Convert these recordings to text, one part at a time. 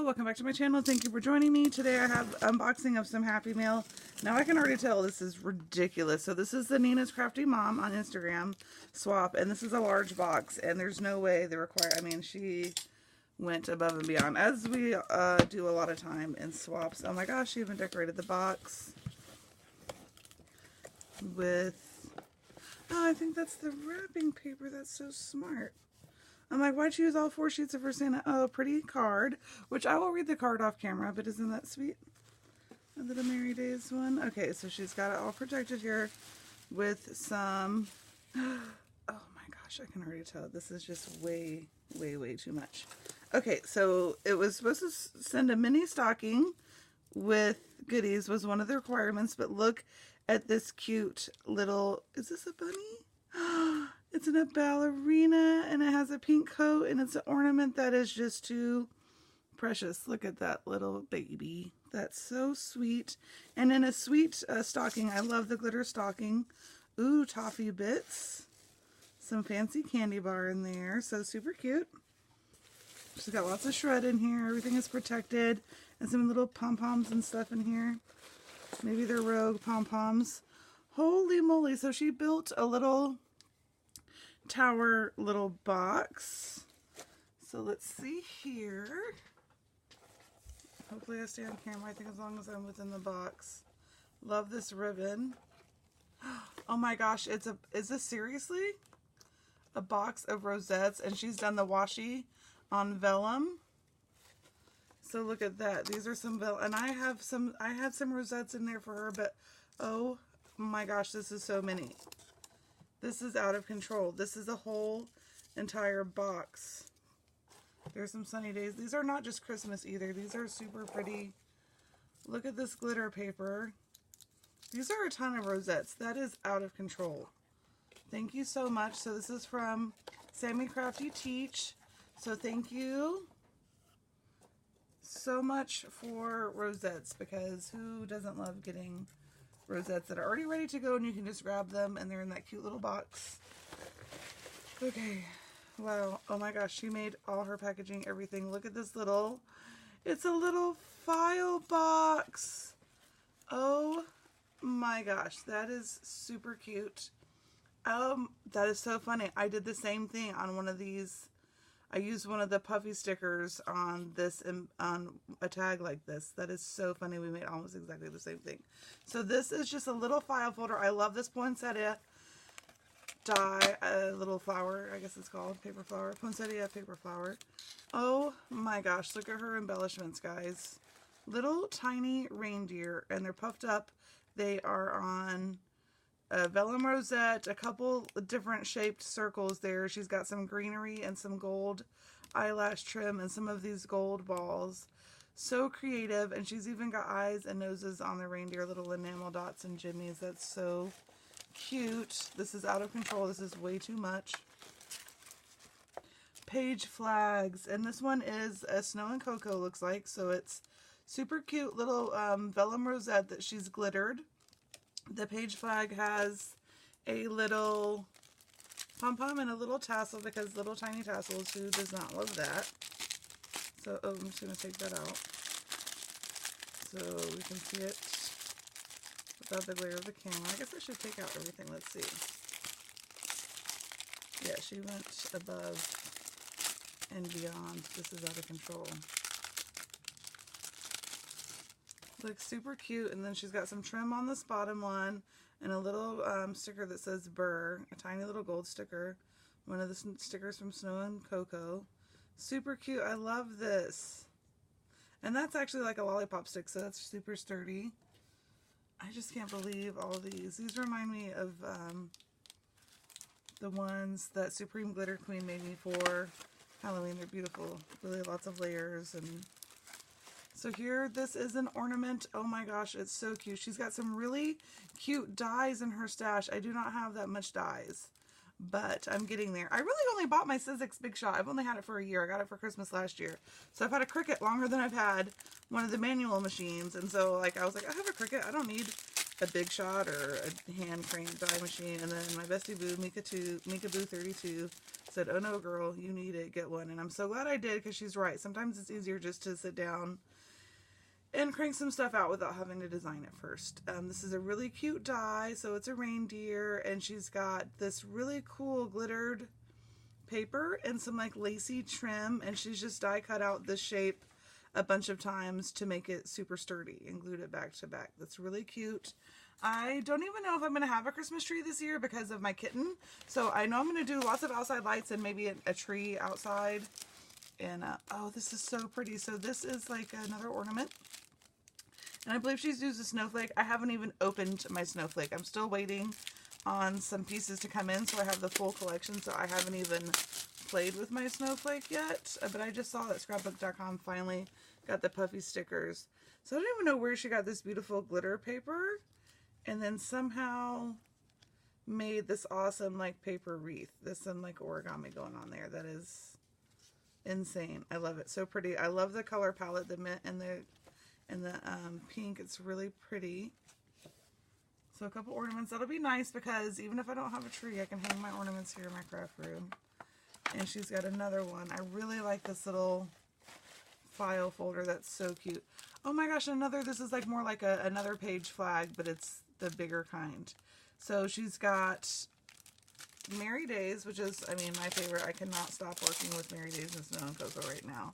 welcome back to my channel. Thank you for joining me. Today I have unboxing of some Happy Mail. Now I can already tell this is ridiculous. So this is the Nina's Crafty Mom on Instagram swap, and this is a large box, and there's no way they require, I mean, she went above and beyond, as we do a lot of time in swaps. Oh my gosh, she even decorated the box with, oh, I think that's the wrapping paper. That's so smart. I'm like, why'd you use all 4 sheets of her Santa? Oh, pretty card, which I will read the card off camera, but isn't that sweet? A little Merry Days one. Okay, so she's got it all protected here with some, oh my gosh, I can already tell. This is just way, way, way too much. Okay, so it was supposed to send a mini stocking with goodies was one of the requirements, but look at this cute little, is this a bunny? It's in a ballerina, and it has a pink coat, and it's an ornament that is just too precious. Look at that little baby. That's so sweet. And in a sweet stocking, I love the glitter stocking. Ooh, toffee bits. Some fancy candy bar in there. So super cute. She's got lots of shred in here. Everything is protected. And some little pom-poms and stuff in here. Maybe they're Rogue pom-poms. Holy moly. So she built a little tower little box. So let's see here. Hopefully I stay on camera. I think as long as I'm within the box. Love this ribbon. Oh my gosh, is this seriously a box of rosettes? And she's done the washi on vellum. So look at that. These are some vellum, and I have some rosettes in there for her, but oh my gosh, this is so many. This is out of control. This is a whole entire box. There's some sunny days. These are not just Christmas either. These are super pretty. Look at this glitter paper. These are a ton of rosettes. That is out of control. Thank you so much. So this is from Sami Crafty Teach. So thank you so much for rosettes, because who doesn't love getting rosettes that are already ready to go and you can just grab them and they're in that cute little box. Okay, wow, oh my gosh, she made all her packaging, everything. Look at this little, it's a little file box. Oh my gosh, that is super cute. That is so funny. I did the same thing on one of these. I used one of the puffy stickers on this, on a tag like this. That is so funny. We made almost exactly the same thing. So this is just a little file folder. I love this poinsettia die, a little flower, I guess it's called, paper flower. Poinsettia paper flower. Oh my gosh, look at her embellishments, guys. Little tiny reindeer, and they're puffed up. They are on a vellum rosette, a couple different shaped circles there. She's got some greenery and some gold eyelash trim and some of these gold balls. So creative, and she's even got eyes and noses on the reindeer, little enamel dots and jimmies. That's so cute. This is out of control. This is way too much. Page flags, and this one is a snow and cocoa, looks like. So it's super cute little vellum rosette that she's glittered. The page flag has a little pom-pom and a little tassel, because little tiny tassels, who does not love that? So, oh, I'm just going to take that out so we can see it without the glare of the camera. I guess I should take out everything. Let's see. Yeah, she went above and beyond. This is out of control. Looks super cute, and then she's got some trim on this bottom one, and a little sticker that says Burr, a tiny little gold sticker, one of the stickers from Snow and Cocoa. Super cute. I love this. And that's actually like a lollipop stick, so that's super sturdy. I just can't believe all these. These remind me of the ones that Supreme Glitter Queen made me for Halloween. They're beautiful. Really lots of layers. And so here, this is an ornament. Oh my gosh, it's so cute. She's got some really cute dies in her stash. I do not have that much dies, but I'm getting there. I really only bought my Sizzix Big Shot. I've only had it for a year. I got it for Christmas last year. So I've had a Cricut longer than I've had one of the manual machines. And so like I was like, I have a Cricut. I don't need a Big Shot or a hand crank die machine. And then my bestie boo, Mika Boo 32, said, oh no, girl, you need it, get one. And I'm so glad I did, because she's right. Sometimes it's easier just to sit down and crank some stuff out without having to design it first. This is a really cute die, so it's a reindeer, and she's got this really cool glittered paper and some like lacy trim, and she's just die cut out this shape a bunch of times to make it super sturdy and glued it back to back. That's really cute. I don't even know if I'm going to have a Christmas tree this year because of my kitten. So I know I'm going to do lots of outside lights and maybe a tree outside. And, oh, this is so pretty. So this is like another ornament. And I believe she's used a snowflake. I haven't even opened my snowflake. I'm still waiting on some pieces to come in, so I have the full collection. So I haven't even played with my snowflake yet. But I just saw that scrapbook.com finally got the puffy stickers. So I don't even know where she got this beautiful glitter paper. And then somehow made this awesome like paper wreath. There's some like origami going on there. That is insane. I love it. So pretty. I love the color palette, the mint and the pink. It's really pretty. So a couple ornaments. That'll be nice because even if I don't have a tree, I can hang my ornaments here in my craft room. And she's got another one. I really like this little file folder. That's so cute. Oh my gosh, another, this is like more like another page flag, but it's the bigger kind. So she's got Merry Days, which is, I mean, my favorite. I cannot stop working with Merry Days and Snow and Cocoa right now.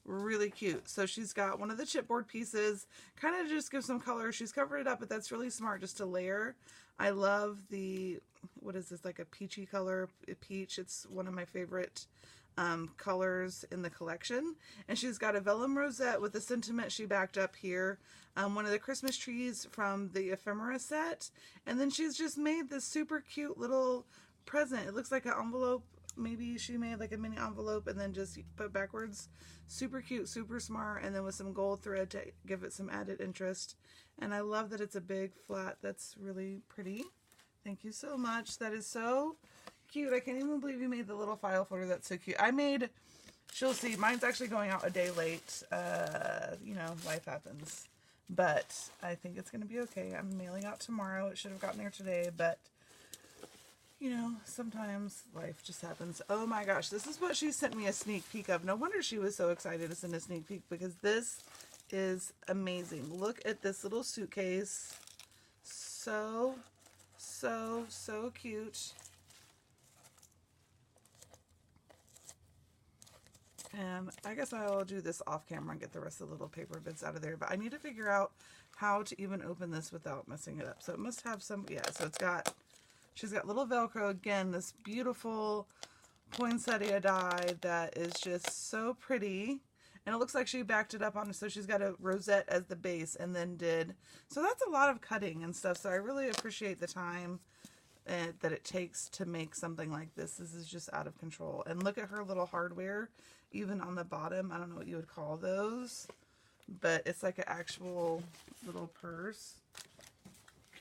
Really cute. So she's got one of the chipboard pieces, kind of just gives some color. She's covered it up, but that's really smart just to layer. I love the, what is this, like a peachy color, peach. It's one of my favorite colors in the collection. And she's got a vellum rosette with the sentiment she backed up here. One of the Christmas trees from the ephemera set. And then she's just made this super cute little present. It looks like an envelope. Maybe she made like a mini envelope and then just put backwards. Super cute, super smart. And then with some gold thread to give it some added interest. And I love that it's a big flat. That's really pretty. Thank you so much. That is so cute. I can't even believe you made the little file folder. That's so cute. I made, she'll see, mine's actually going out a day late. You know, life happens. But I think it's going to be okay. I'm mailing out tomorrow. It should have gotten there today, but you know, sometimes life just happens. Oh my gosh, this is what she sent me a sneak peek of. No wonder she was so excited to send a sneak peek, because this is amazing. Look at this little suitcase. So cute. And I guess I'll do this off camera and get the rest of the little paper bits out of there. But I need to figure out how to even open this without messing it up. So it must have some, yeah, so it's got, she's got little Velcro. Again, this beautiful poinsettia die that is just so pretty. And it looks like she backed it up on, so she's got a rosette as the base and then did. So that's a lot of cutting and stuff. So I really appreciate the time that it takes to make something like this. This is just out of control. And look at her little hardware, even on the bottom. I don't know what you would call those, but it's like an actual little purse.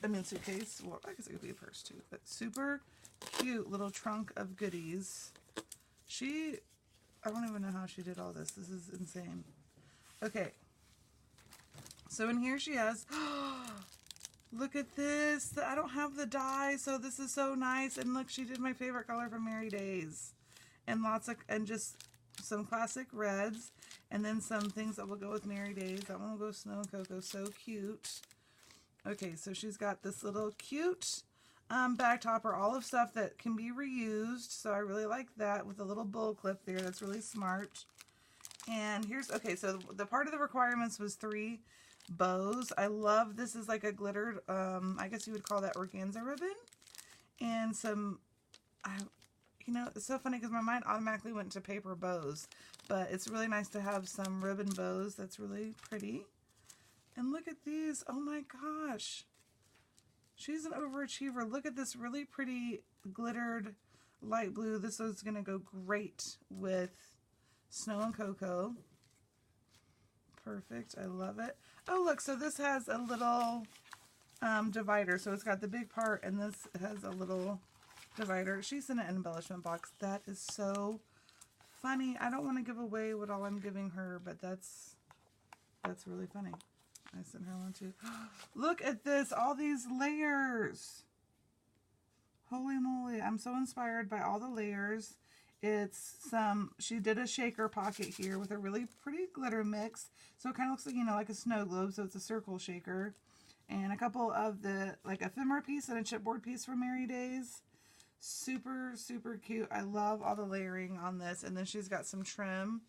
I mean, suitcase. Well, I guess it could be a purse too, but super cute little trunk of goodies. I don't even know how she did all this. This is insane. Okay. So in here she has, look at this. I don't have the die, so this is so nice. And look, she did my favorite color from Merry Days. And lots of, and just some classic reds. And then some things that will go with Merry Days. That one will go Snow and Cocoa. So cute. Okay, so she's got this little cute bag topper, all of stuff that can be reused. So I really like that with a little bowl clip there. That's really smart. And here's, okay, so the part of the requirements was 3 bows. I love, this is like a glittered, I guess you would call that organza ribbon. And some, you know, it's so funny because my mind automatically went to paper bows. But it's really nice to have some ribbon bows. That's really pretty. And look at these. Oh my gosh. She's an overachiever. Look at this really pretty glittered light blue. This is going to go great with Snow and Cocoa. Perfect. I love it. Oh, look. So this has a little divider. So it's got the big part, and this has a little divider. She's in an embellishment box. That is so funny. I don't want to give away what all I'm giving her, but that's really funny. I sent her one too. Look at this, all these layers. Holy moly, I'm so inspired by all the layers. It's she did a shaker pocket here with a really pretty glitter mix. So it kind of looks like, you know, like a snow globe. So it's a circle shaker. And a couple of the, like, ephemera piece and a chipboard piece from Merry Days. Super, super cute. I love all the layering on this. And then she's got some trim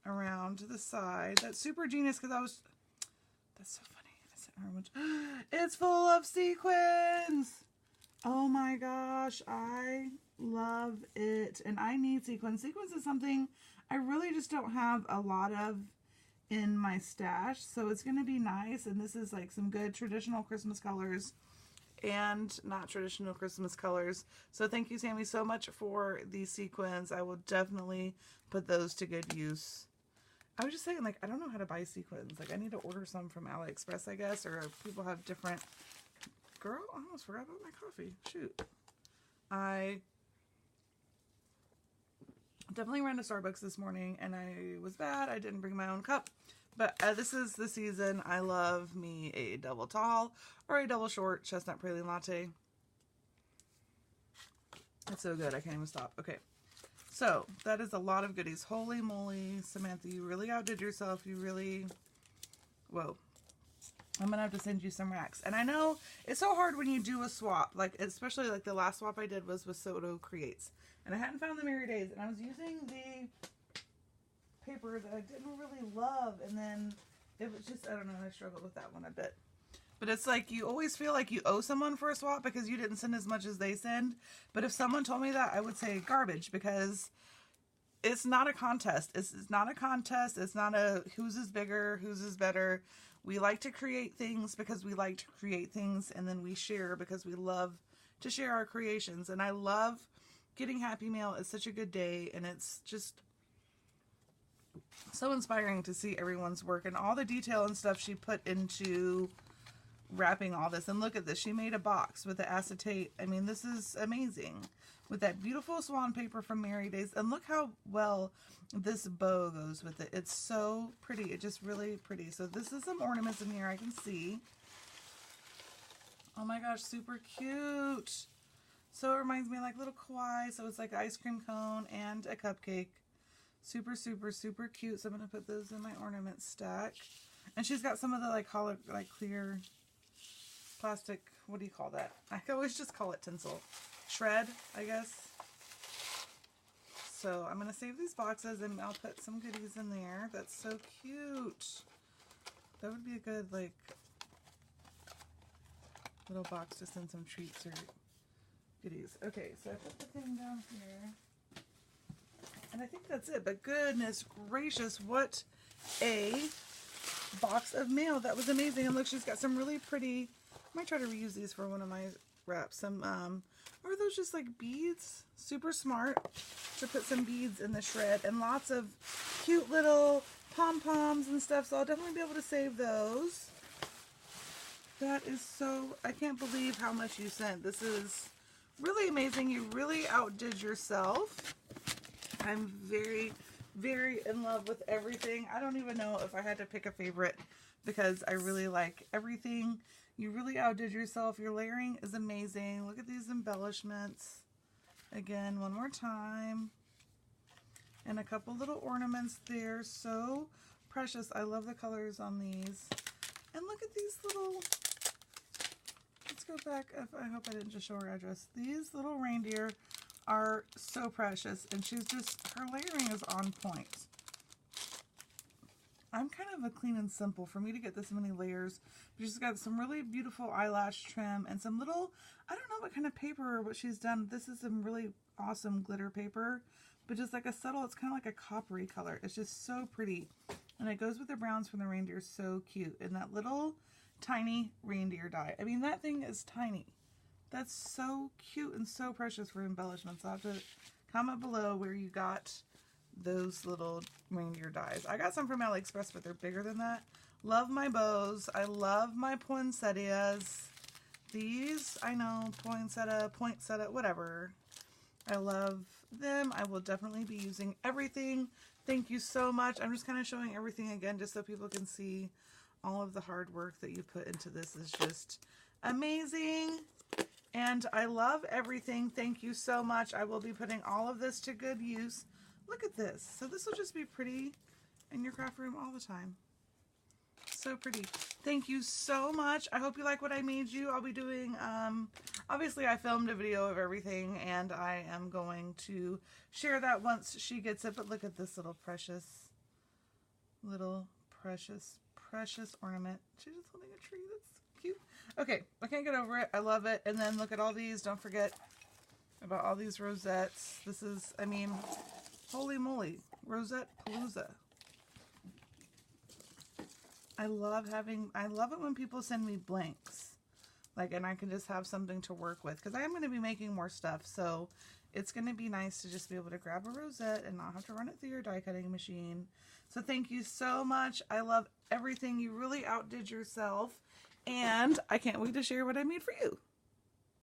around the side. That's super genius because that's so funny. I sent her much. It's full of sequins. Oh my gosh. I love it. And I need sequins. Sequins is something I really just don't have a lot of in my stash. So it's going to be nice. And this is like some good traditional Christmas colors and not traditional Christmas colors. So thank you, Sami, so much for these sequins. I will definitely put those to good use. I was just saying, like, I don't know how to buy sequins. Like, I need to order some from AliExpress, I guess, or people have different... Girl, I almost forgot about my coffee. Shoot. I definitely ran to Starbucks this morning, and I was bad. I didn't bring my own cup. But this is the season. I love me a double tall or a double short chestnut praline latte. It's so good. I can't even stop. Okay. So, that is a lot of goodies. Holy moly, Samantha, you really outdid yourself. You really... Whoa. I'm going to have to send you some racks. And I know it's so hard when you do a swap. Like, especially like the last swap I did was with Soto Creates. And I hadn't found the Merry Days. And I was using the paper that I didn't really love. And then it was just, I don't know, I struggled with that one a bit. But it's like you always feel like you owe someone for a swap because you didn't send as much as they send. But if someone told me that, I would say garbage because it's not a contest. It's not a contest. It's not a whose is bigger, whose is better. We like to create things because we like to create things, and then we share because we love to share our creations. And I love getting Happy Mail. It's such a good day, and it's just so inspiring to see everyone's work and all the detail and stuff she put into wrapping all this. And look at this, she made a box with the acetate. I mean, this is amazing with that beautiful swan paper from Merry Days. And look how well this bow goes with it. It's so pretty. It's just really pretty. So this is some ornaments in here I can see. Oh my gosh, super cute. So it reminds me of like little kawaii. So it's like an ice cream cone and a cupcake. Super, super, super cute. So I'm going to put those in my ornament stack. And she's got some of the like clear plastic, what do you call that? I always just call it tinsel. Shred, I guess. So I'm going to save these boxes and I'll put some goodies in there. That's so cute. That would be a good, like, little box to send some treats or goodies. Okay, so I put the thing down here. And I think that's it. But goodness gracious, what a box of mail. That was amazing. And look, she's got some really pretty... I might try to reuse these for one of my wraps. Some, are those just like beads? Super smart to put some beads in the shred. And lots of cute little pom-poms and stuff. So I'll definitely be able to save those. That is so... I can't believe how much you sent. This is really amazing. You really outdid yourself. I'm very, very in love with everything. I don't even know if I had to pick a favorite because I really like everything. You really outdid yourself. Your layering is amazing. Look at these embellishments. Again, one more time. And a couple little ornaments there. So precious. I love the colors on these. And look at these little... Let's go back. I hope I didn't just show her address. These little reindeer are so precious. And she's just... Her layering is on point. I'm kind of a clean and simple. For me to get this many layers, she's got some really beautiful eyelash trim and some little, I don't know what kind of paper or what she's done. This is some really awesome glitter paper, but just like a subtle, it's kind of like a coppery color. It's just so pretty. And it goes with the browns from the reindeer. So cute. And that little tiny reindeer die. I mean, that thing is tiny. That's so cute and so precious for embellishments. I'll have to comment below where you got those little reindeer dies. I got some from AliExpress, but they're bigger than that. Love my bows. I love my poinsettias. These, I know, poinsettia, whatever. I love them. I will definitely be using everything. Thank you so much. I'm just kind of showing everything again just so people can see all of the hard work that you put into this is just amazing. And I love everything. Thank you so much. I will be putting all of this to good use. Look at this. So this will just be pretty in your craft room all the time. So pretty. Thank you so much. I hope you like what I made you. I'll be doing, obviously I filmed a video of everything and I am going to share that once she gets it. But look at this little precious ornament. She's just holding a tree. That's cute. Okay, I can't get over it. I love it. And then look at all these. Don't forget about all these rosettes. This is, I mean, holy moly, Rosette Palooza. I love it when people send me blanks. Like, and I can just have something to work with. Because I am going to be making more stuff. So, it's going to be nice to just be able to grab a rosette and not have to run it through your die cutting machine. So, thank you so much. I love everything. You really outdid yourself. And I can't wait to share what I made for you.